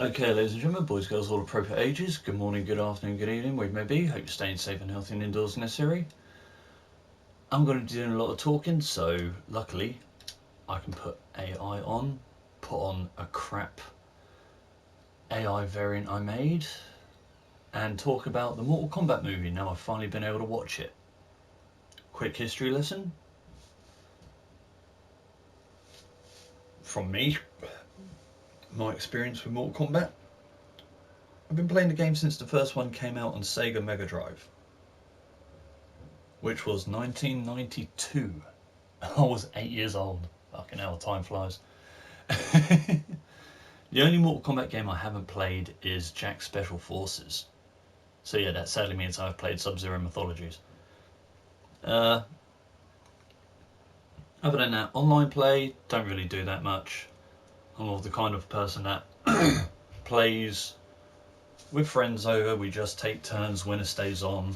Okay, ladies and gentlemen, boys, girls, all appropriate ages, good morning, good afternoon, good evening, where you may be. Hope you're staying safe and healthy and indoors necessary. I'm going to be doing a lot of talking, so luckily I can put AI on, put on a crap AI variant I made, and talk about the Mortal Kombat movie now I've finally been able to watch it. Quick history lesson from me, my experience with Mortal Kombat. I've been playing the game since the first one came out on Sega Mega Drive, which was 1992. I was 8 years old. Fucking hell, time flies. The only Mortal Kombat game I haven't played is Jack Special Forces. So yeah, that sadly means I've played Sub-Zero Mythologies. Other than that, online play, don't really do that much. I'm more the kind of person that plays with friends over, we just take turns, winner stays on,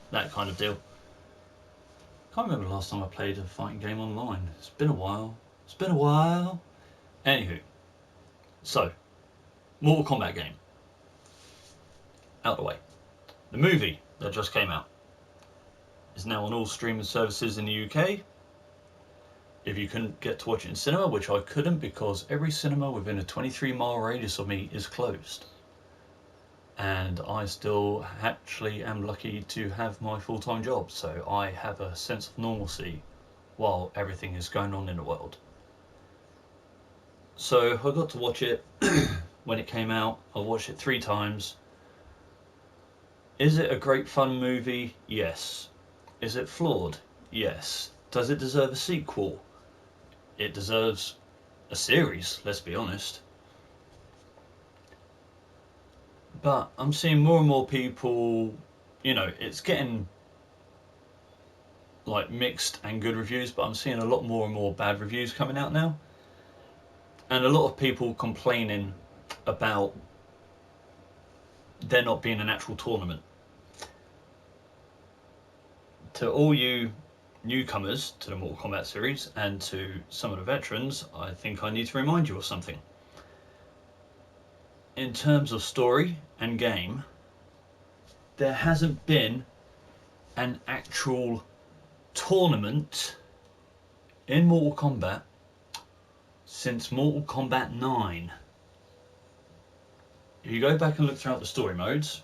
that kind of deal. Can't remember the last time I played a fighting game online. It's been a while. Anywho, so, Mortal Kombat game. Out the way. The movie that just came out is now on all streaming services in the UK. If you couldn't get to watch it in cinema, which I couldn't because every cinema within a 23-mile radius of me is closed. And I still actually am lucky to have my full-time job, so I have a sense of normalcy while everything is going on in the world. So I got to watch it when it came out. I watched it 3 times. Is it a great fun movie? Yes. Is it flawed? Yes. Does it deserve a sequel? It deserves a series, let's be honest. But I'm seeing more and more people, it's getting like mixed and good reviews, but I'm seeing a lot more and more bad reviews coming out now. And a lot of people complaining about there not being an actual tournament. To all you newcomers to the Mortal Kombat series and to some of the veterans, I think I need to remind you of something. In terms of story and game, there hasn't been an actual tournament in Mortal Kombat since Mortal Kombat 9. If you go back and look throughout the story modes,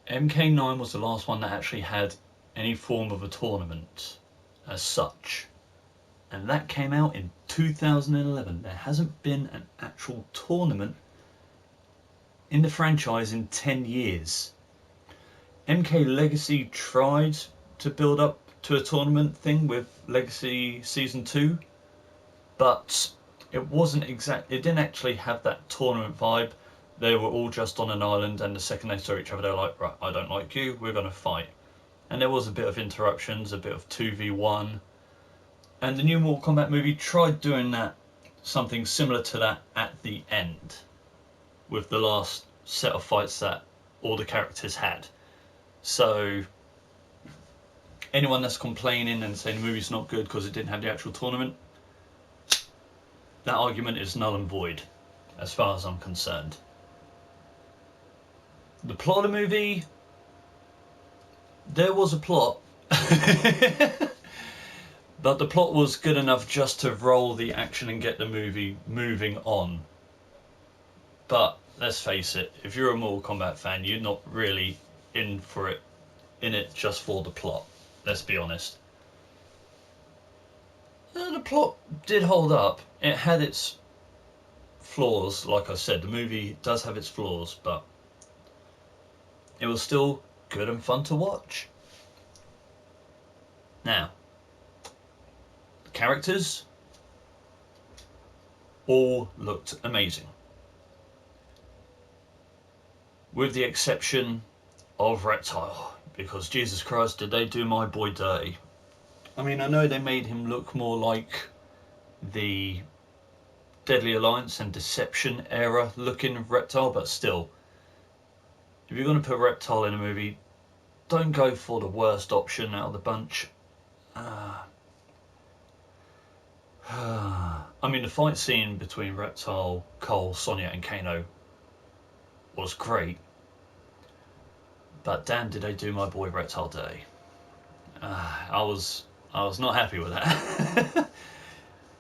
MK9 was the last one that actually had any form of a tournament as such, and that came out in 2011. There hasn't been an actual tournament in the franchise in 10 years. MK Legacy tried to build up to a tournament thing with Legacy Season 2, but it didn't actually have that tournament vibe. They were all just on an island, and the second they saw each other, they're like, right, I don't like you, we're going to fight. And there was a bit of interruptions, a bit of 2v1. And the new Mortal Kombat movie tried doing that, something similar to that at the end, with the last set of fights that all the characters had. So anyone that's complaining and saying the movie's not good because it didn't have the actual tournament, that argument is null and void as far as I'm concerned. The plot of the movie, there was a plot, but the plot was good enough just to roll the action and get the movie moving on. But let's face it, if you're a Mortal Kombat fan, you're not really in it just for the plot. Let's be honest. The plot did hold up. It had its flaws, like I said. The movie does have its flaws, but it was still good and fun to watch. Now, the characters all looked amazing, with the exception of Reptile, because Jesus Christ, did they do my boy dirty. I mean, I know they made him look more like the Deadly Alliance and Deception era looking Reptile, but still, if you're going to put Reptile in a movie, don't go for the worst option out of the bunch. I mean, the fight scene between Reptile, Cole, Sonya, and Kano was great, but damn, did they do my boy Reptile dirty. I was not happy with that.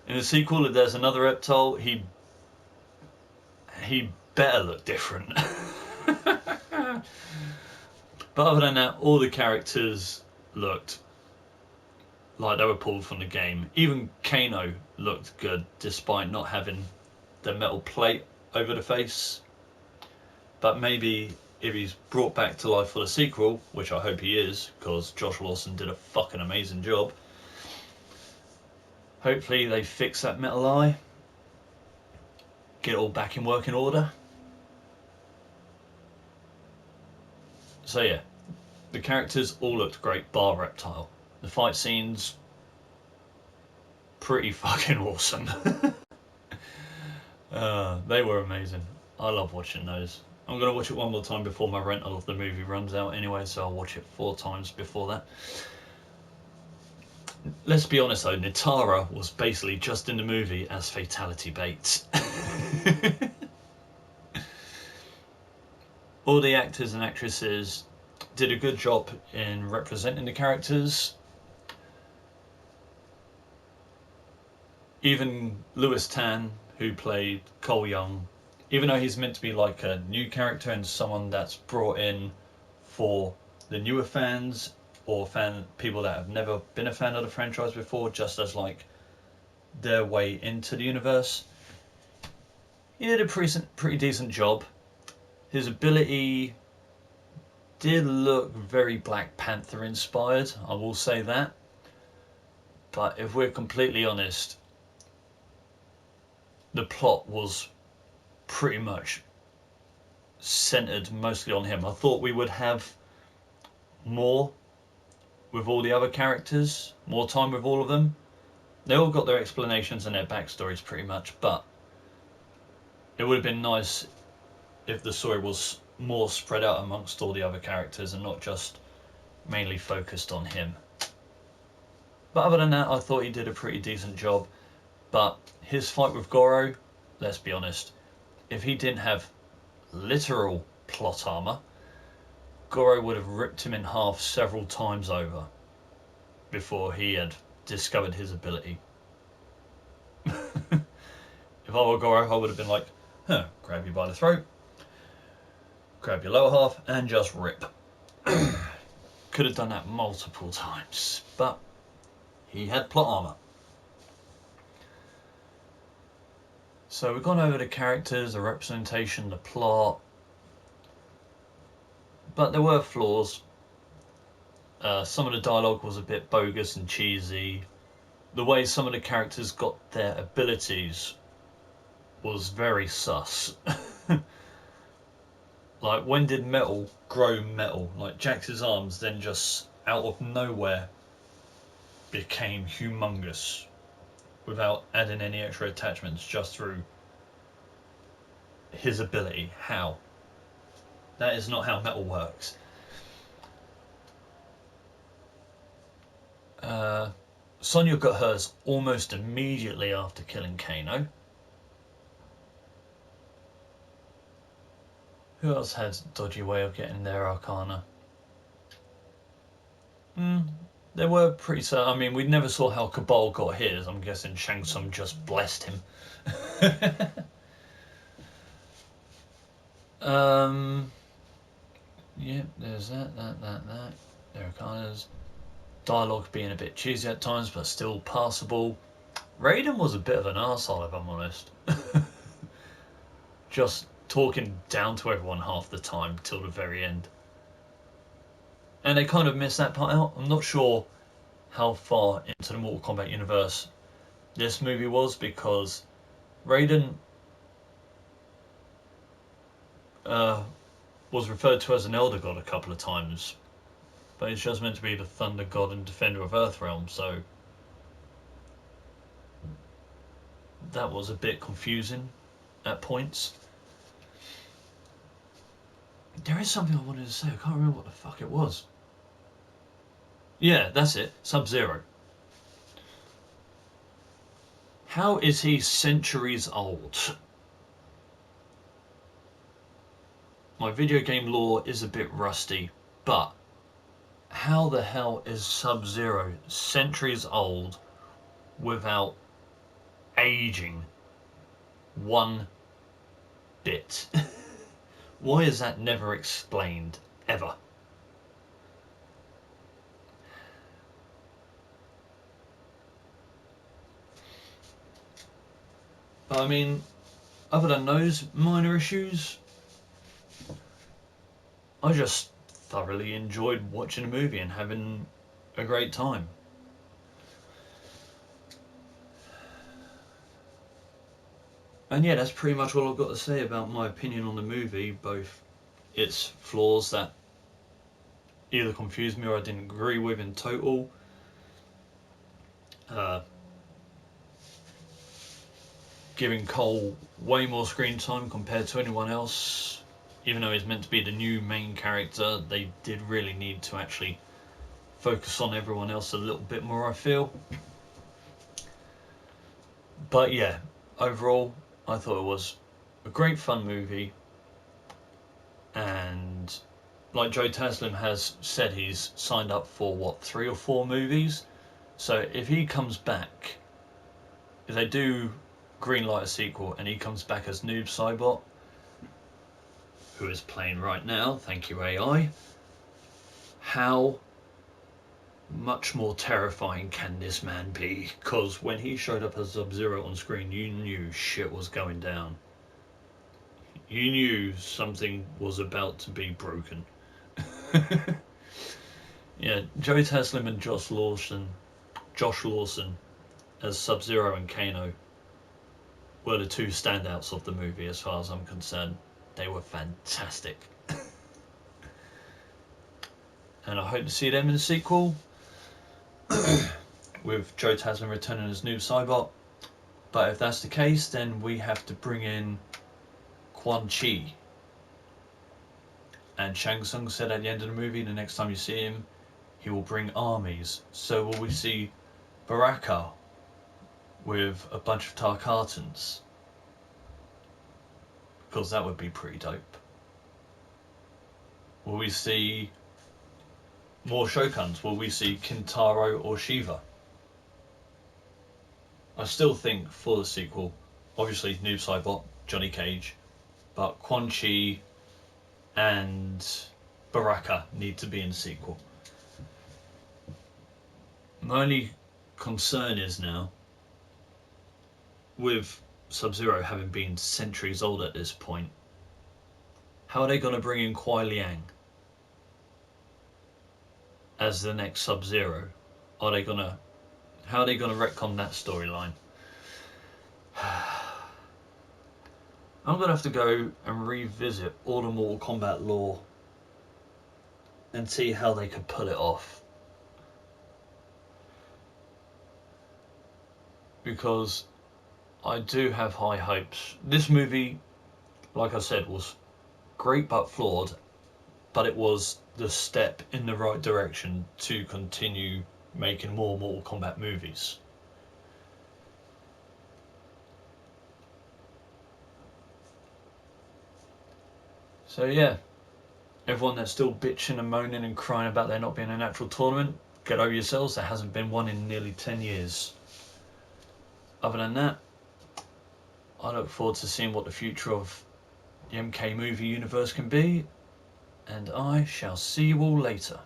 In the sequel, if there's another Reptile, he better look different. But other than that, all the characters looked like they were pulled from the game. Even Kano looked good despite not having the metal plate over the face. But maybe if he's brought back to life for the sequel, which I hope he is, because Josh Lawson did a fucking amazing job, hopefully they fix that metal eye, get it all back in working order. So yeah, the characters all looked great, bar Reptile. The fight scenes, pretty fucking awesome. They were amazing. I love watching those. I'm going to watch it one more time before my rental of the movie runs out anyway, so I'll watch it 4 times before that. Let's be honest though, Nitara was basically just in the movie as fatality bait. All the actors and actresses did a good job in representing the characters. Even Lewis Tan, who played Cole Young, even though he's meant to be like a new character and someone that's brought in for the newer fans or people that have never been a fan of the franchise before, just as like their way into the universe, he did a pretty decent job. His ability did look very Black Panther inspired, I will say that. But if we're completely honest, the plot was pretty much centered mostly on him. I thought we would have more with all the other characters, more time with all of them. They all got their explanations and their backstories pretty much, but it would have been nice if the story was more spread out amongst all the other characters and not just mainly focused on him. But other than that, I thought he did a pretty decent job. But his fight with Goro, let's be honest, if he didn't have literal plot armor, Goro would have ripped him in half several times over before he had discovered his ability. If I were Goro, I would have been like, grab you by the throat, grab your lower half, and just rip. Could have done that multiple times, but he had plot armor. So we've gone over the characters, the representation, the plot, but there were flaws. Some of the dialogue was a bit bogus and cheesy. The way some of the characters got their abilities was very sus. Like, when did metal grow metal? Like, Jax's arms then just out of nowhere became humongous without adding any extra attachments, just through his ability. How? That is not how metal works. Sonya got hers almost immediately after killing Kano. Who else had a dodgy way of getting their Arcana? They were pretty certain. I mean, we never saw how Cabal got his. I'm guessing Shang Tsung just blessed him. Yeah, there's that. Their Arcanas. Dialogue being a bit cheesy at times, but still passable. Raiden was a bit of an arsehole, if I'm honest. Just talking down to everyone half the time till the very end. And they kind of missed that part out. I'm not sure how far into the Mortal Kombat universe this movie was, because Raiden was referred to as an Elder God a couple of times, but it's just meant to be the Thunder God and Defender of Earthrealm, so that was a bit confusing at points. There is something I wanted to say, I can't remember what the fuck it was. Yeah, that's it, Sub-Zero. How is he centuries old? My video game lore is a bit rusty, but how the hell is Sub-Zero centuries old without aging one bit? Why is that never explained, ever? But I mean, other than those minor issues, I just thoroughly enjoyed watching a movie and having a great time. And yeah, that's pretty much all I've got to say about my opinion on the movie, both its flaws that either confused me or I didn't agree with in total. Giving Cole way more screen time compared to anyone else. Even though he's meant to be the new main character, they did really need to actually focus on everyone else a little bit more, I feel. But yeah, overall, I thought it was a great fun movie. And like Joe Taslim has said, he's signed up for, what, 3 or 4 movies? So if he comes back, if they do greenlight a sequel and he comes back as Noob Saibot, who is playing right now, thank you AI, how much more terrifying can this man be? Because when he showed up as Sub-Zero on screen, you knew shit was going down. You knew something was about to be broken. Yeah, Joe Taslim and Josh Lawson as Sub-Zero and Kano were the 2 standouts of the movie as far as I'm concerned. They were fantastic. And I hope to see them in the sequel, with Joe Taslim returning as Noob Saibot. But if that's the case, then we have to bring in Quan Chi. And Shang Tsung said at the end of the movie, the next time you see him, he will bring armies. So will we see Baraka with a bunch of Tarkatans? Because that would be pretty dope. Will we see more Shoguns? Will we see Kintaro or Shiva? I still think for the sequel, obviously Noob Saibot, Johnny Cage, but Quan Chi and Baraka need to be in the sequel. My only concern is now, with Sub-Zero having been centuries old at this point, how are they going to bring in Kuai Liang as the next Sub-Zero? How are they going to retcon that storyline? I'm going to have to go and revisit all the Mortal Kombat lore and see how they could pull it off. Because I do have high hopes. This movie, like I said, was great but flawed, but it was the step in the right direction to continue making more Mortal Kombat movies. So yeah, everyone that's still bitching and moaning and crying about there not being an actual tournament, get over yourselves, there hasn't been one in nearly 10 years. Other than that, I look forward to seeing what the future of the MK movie universe can be, and I shall see you all later.